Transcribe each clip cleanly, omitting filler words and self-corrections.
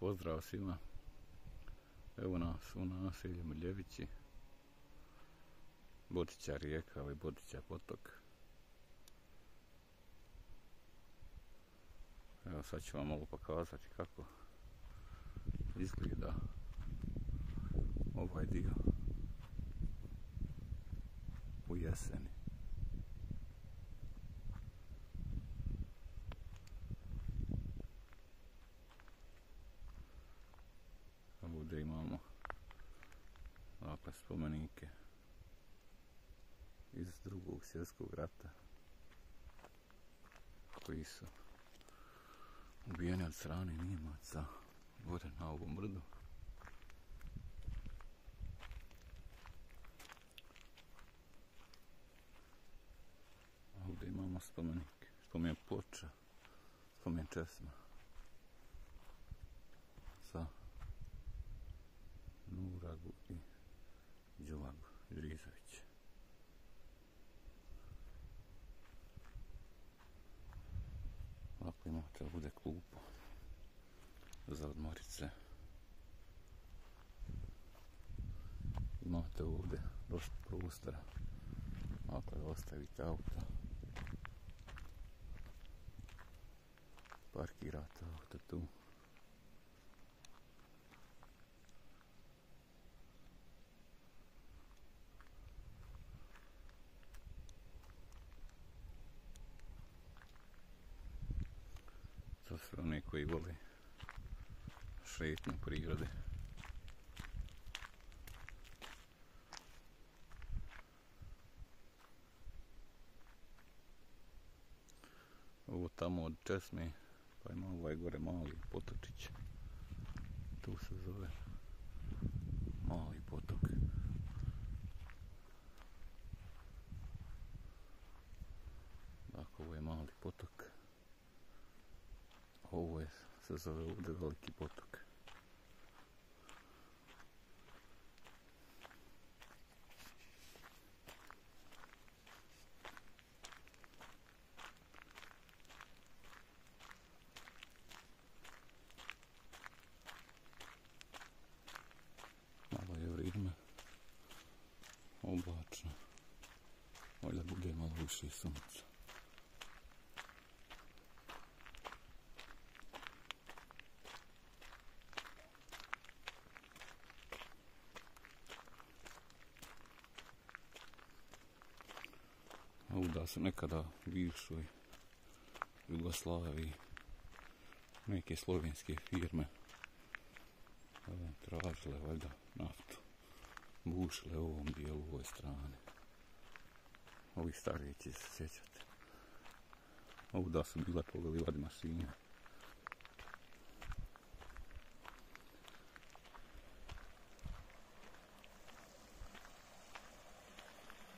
pozdrav svima. Evo nas u naselju Miljevići. Botića rijeka, ali Botića potok. Evo sad ću vam malo pokazati kako izgleda ovaj dio u jeseni. Ovdje imamo spomenike iz Drugog svjetskog rata koji su ubijeni od strane Nijemaca gore na ovom brdu. Ovdje imamo spomenik, spomen ploča, spomen česma sa Nuragu i Đulagu Drizović. Ovako imate ovdje klupu za odmorice. Imate ovdje dosta prostora ako da ostavite auto. Parkirate auto tu. Za sve one koji vole šetnju prirode. Ovo tamo od česme, pa ima ovaj gore mali potočić. Tu se zove Mali potok. Dakle, ovo je Mali potok. Ovo se zove ovdje Veliki potok. Malo je vrijeme oblačno. Valjda bude malo više sunca. Ovdje su nekada u bivšoj Jugoslaviji neke slovenske firme tražile valjda naftu, bušile u ovom dijelu, u ovoj strani. Ovi stariji će se sjećati. Ovdje su bile polivade mašine.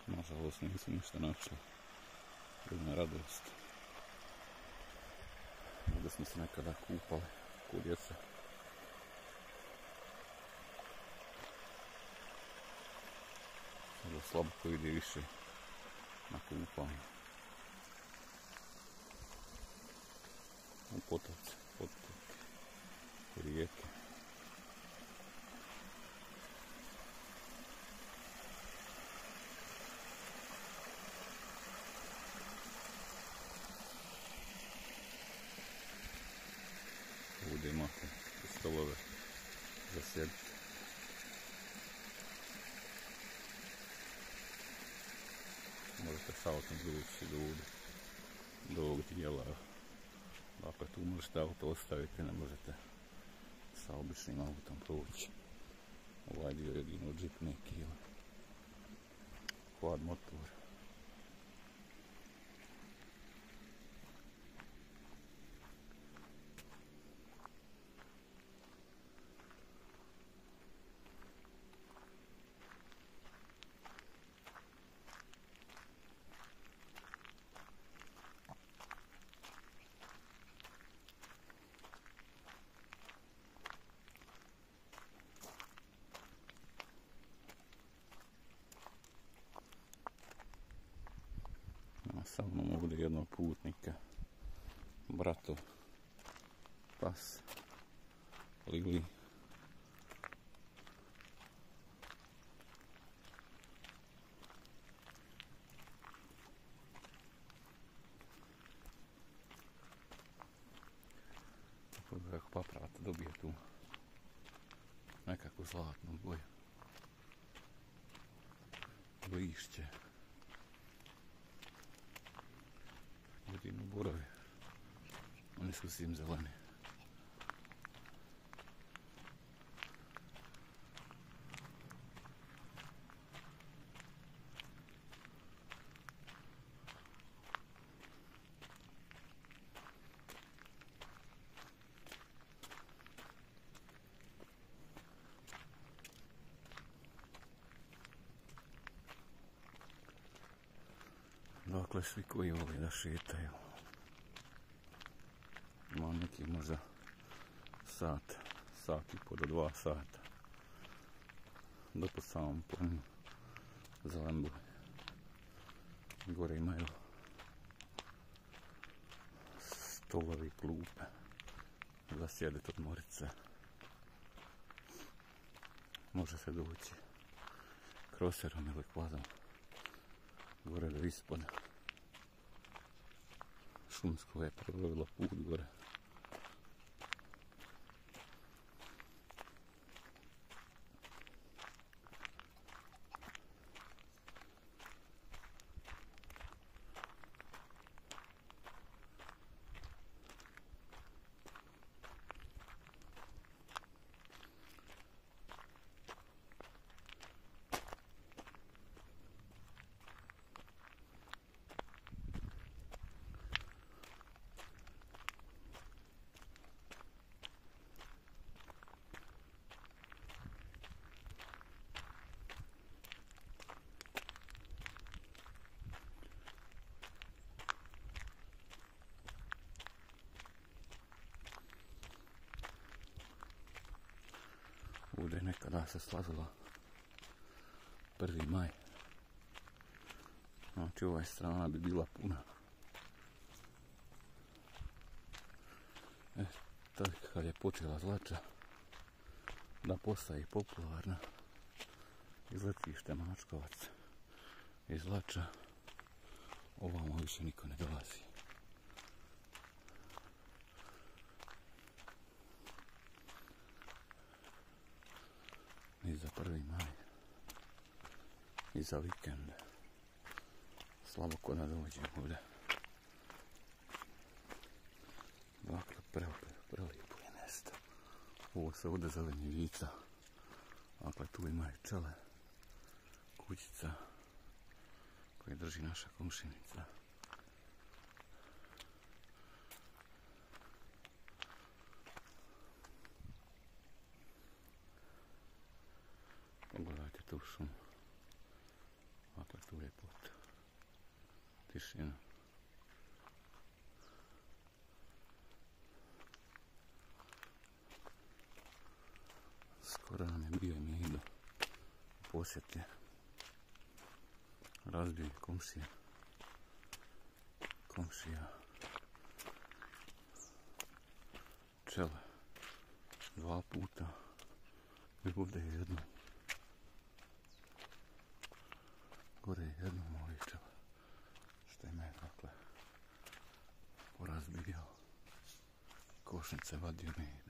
Nažalost nisu ništa našli. Jedna radost. Ovdje smo se nekada kupali ko djeca. Sada slabo ko ide više na kupanje. U potoci, rijeke. Ovdje imate stolove za sjediti. Možete s autom doći do ovog dijela. Dakle, tu možete auto ostaviti, ne možete sa običnim autom proći. Ovaj dio je jedino džip neki ili quad motor. Sa mnom ovdje jednog putnika, Bratov pas, Lili. Kako paprata dobije tu nekakvu zlatnu boju. Lišće. Jedino borovi. Oni su svim zeleni. Dakle, svi koji vole da šetaju. Ima neki možda sat i po do 2 sata. Da po samom planu za Lembu. Gore imaju stolovi, klupe za sjediti odmorit se. Može se doći kroserom ili kvadom gore do ispoda. Šumsko je provelo put gore. Ovdje je nekada se slazila 1. maj. Znači ova strana bi bila puna. Tad kad je počela Zlača da postaje popularna, iz letište Mačkovac, iz Zlača, ovamo više niko ne dolazi. I za 1. maj, i za vikend. Slabo ko da dođem ovdje. Dakle, prelijepo je mjesto. Ovo se ovdje zeleni vica. Dakle, tu ima i pčele, kućica koju drži naša komšinica. Pogledajte tu šumu. Dakle, tu je pot. Tišina. Skoro nam je bio Mido u posjeti. Razbio komšija. Pčele 2 puta i ovdje je jedno. Gore je jednom ovih pčela. Što je me, dakle, porazbio. Košnice vadio med.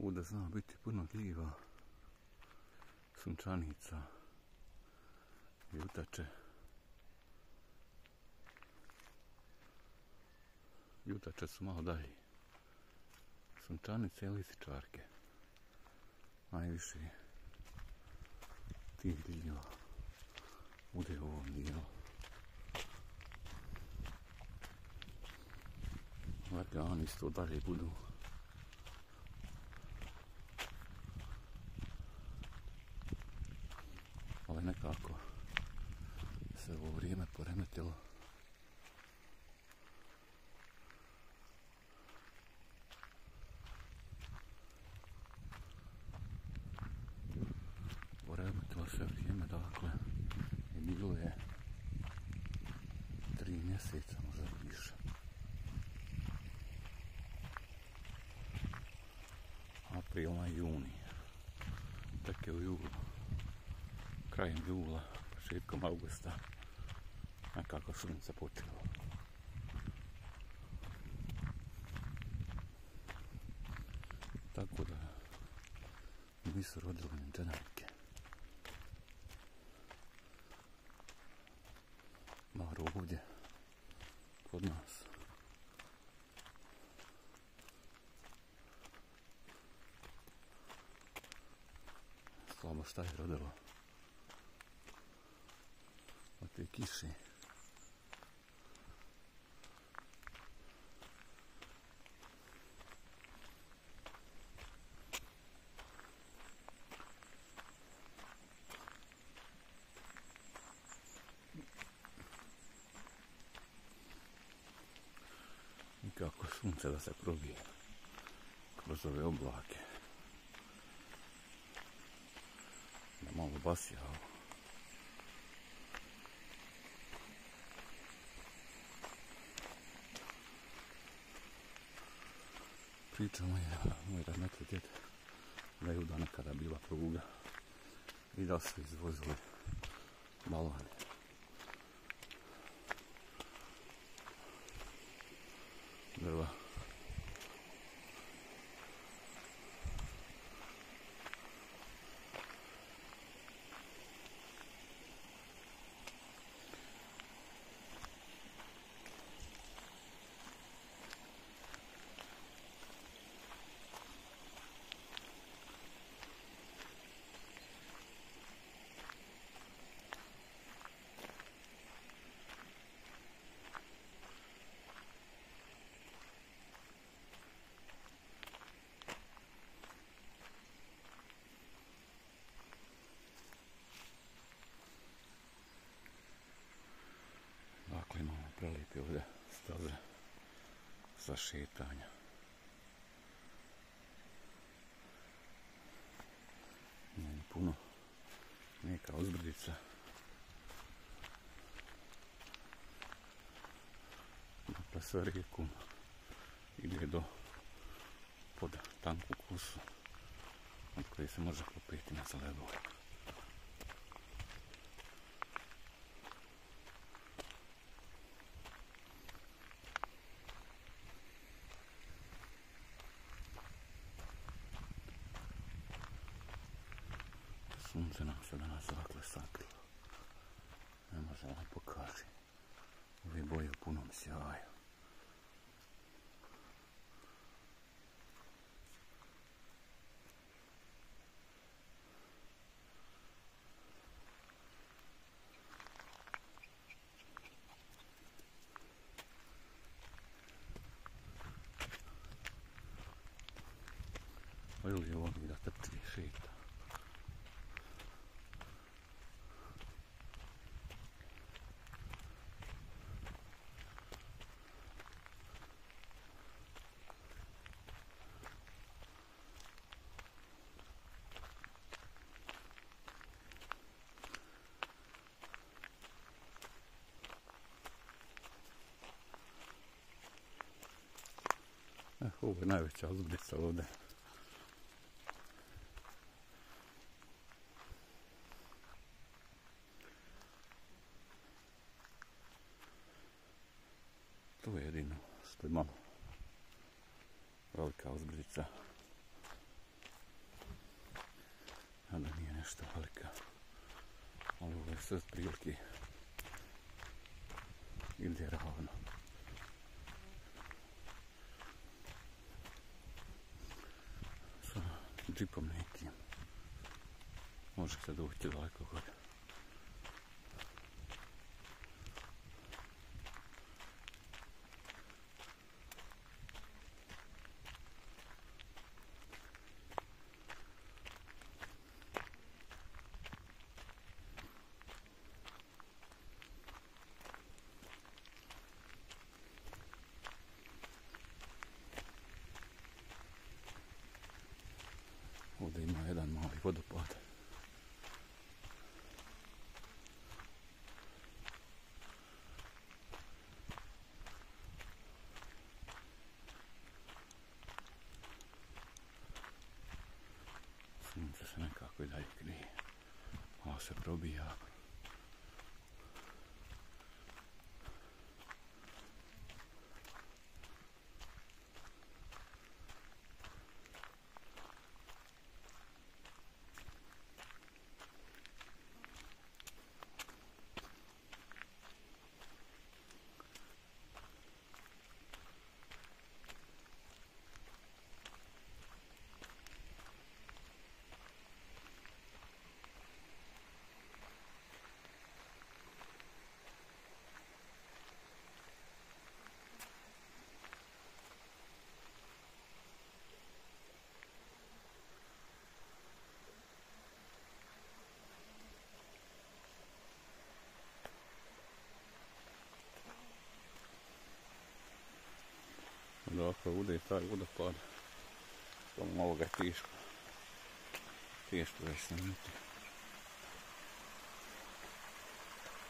Ovdje zna biti puno gljiva, sunčanica i utače. Utače su malo dalje. sunčanice i lisičarke. Najviše tih biljeva bude u ovom dijelu. Vargani isto dalje budu. Ali nekako se ovo vrijeme poremetilo. Poremetilo se vrijeme, dakle, i bilo je 3 mjeseca, možda više. April, maj, juni. Tek je u julu. Krajem jula, početkom augusta, nekako sunce počelo. Tako da nisu rodili ni dženajke. Bar ovdje, kod nas. Slabo šta je rodilo od te kiše. Nikako sunce da se probije kroz ove oblake. Da malo basja ovo. Pričamo je moj rahmetli djed da je ovdje nekada bila pruga i da su izvozili balvane. Drva. Prelijepi ovdje staze za šetanje. Nije ni puno, neka uzbrdica. Dakle, sa rijekom ide do pod tanku kusu od koje se može popeti na Zalebove. Sunce nam se danas ovakle sakrilo. Ne može vam pokaži. Ove boje u punom sjaju. Ili ovo mi da trči i šeta. Ovo je najveća uzbrica ovdje. To je jedino što je malo velika uzbrica. A da nije nešto velika. Ali ovo je sve prilike ide ravno. džipom nekim. Može se doći daleko gore. Ovdje ima jedan mali vodopad. Sunce se nekako i dalje krije. Malo se probija. Dakle, ovdje je taj vodopad. Samo malo ga je teško već snimiti.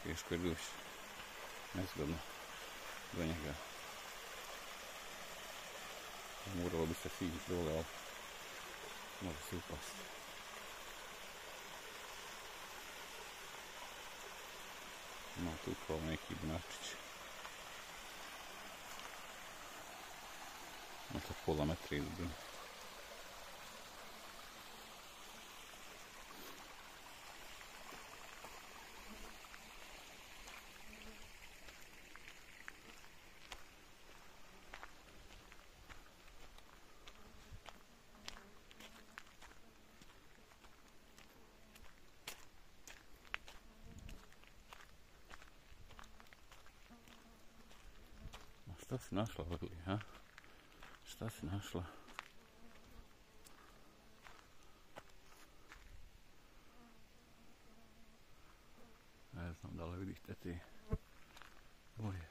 Teško je doći. Nezgodno do njega. Moralo bi se sići dole, ali može se upasti. Ima tu kao neki bunačić. Možda pola metra ili dubine. Šta si našla, Orli, ha? Šta si našla? Ne znam da li vidite ti boje.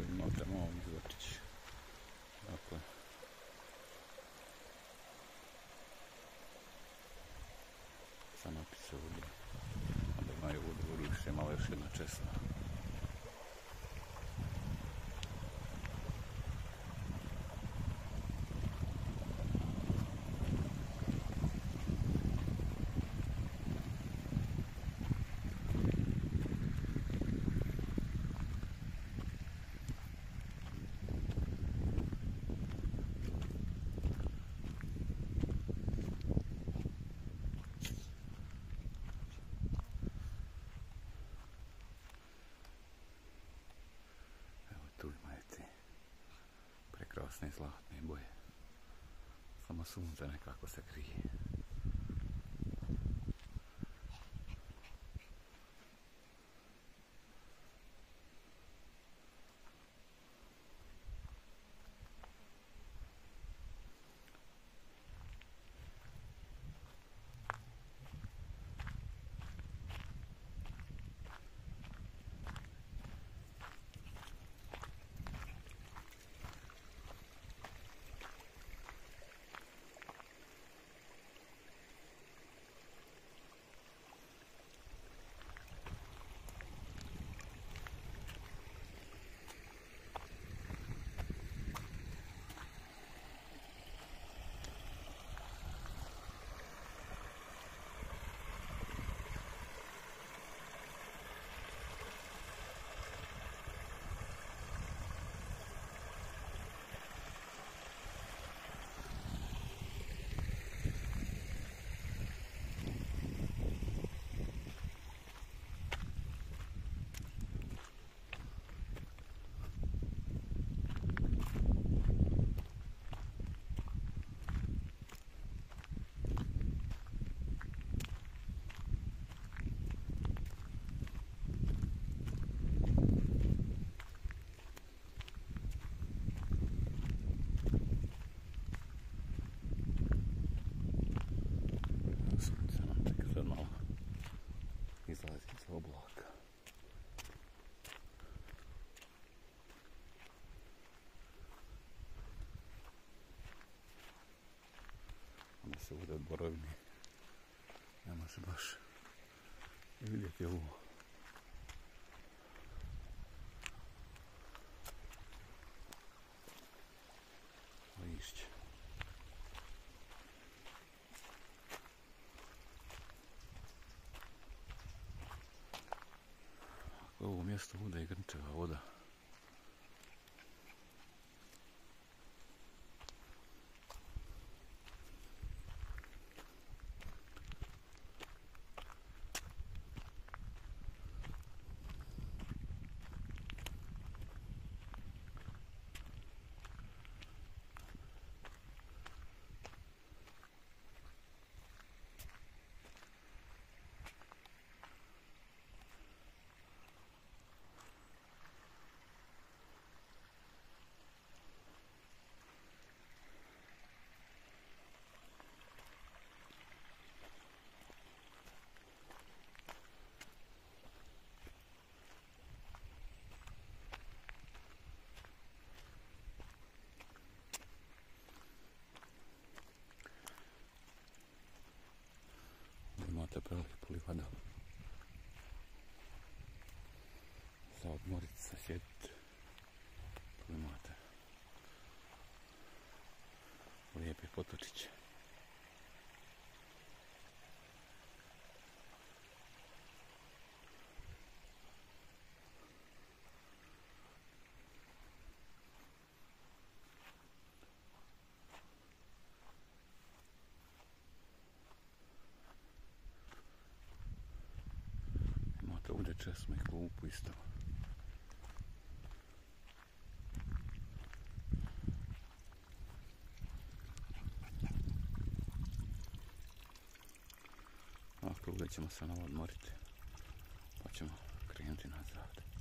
Imate malo izvrtić. Dakle. Sam napis ovdje. Onda imaju ovdje više malo još jedna česma. Tu imate prekrasne zlatne boje. Samo sunce nekako se krije. borovini ne može baš vidjeti ovo. Lišće. Ako ovo mjesto bude i grnčeva voda, imate prelijepu livadu za odmorit se, sjediti. Tu imate lijepe potočiće. Ovdje česme i klupu isto. Ovdje ćemo se malo odmoriti, pa ćemo krenuti nazad.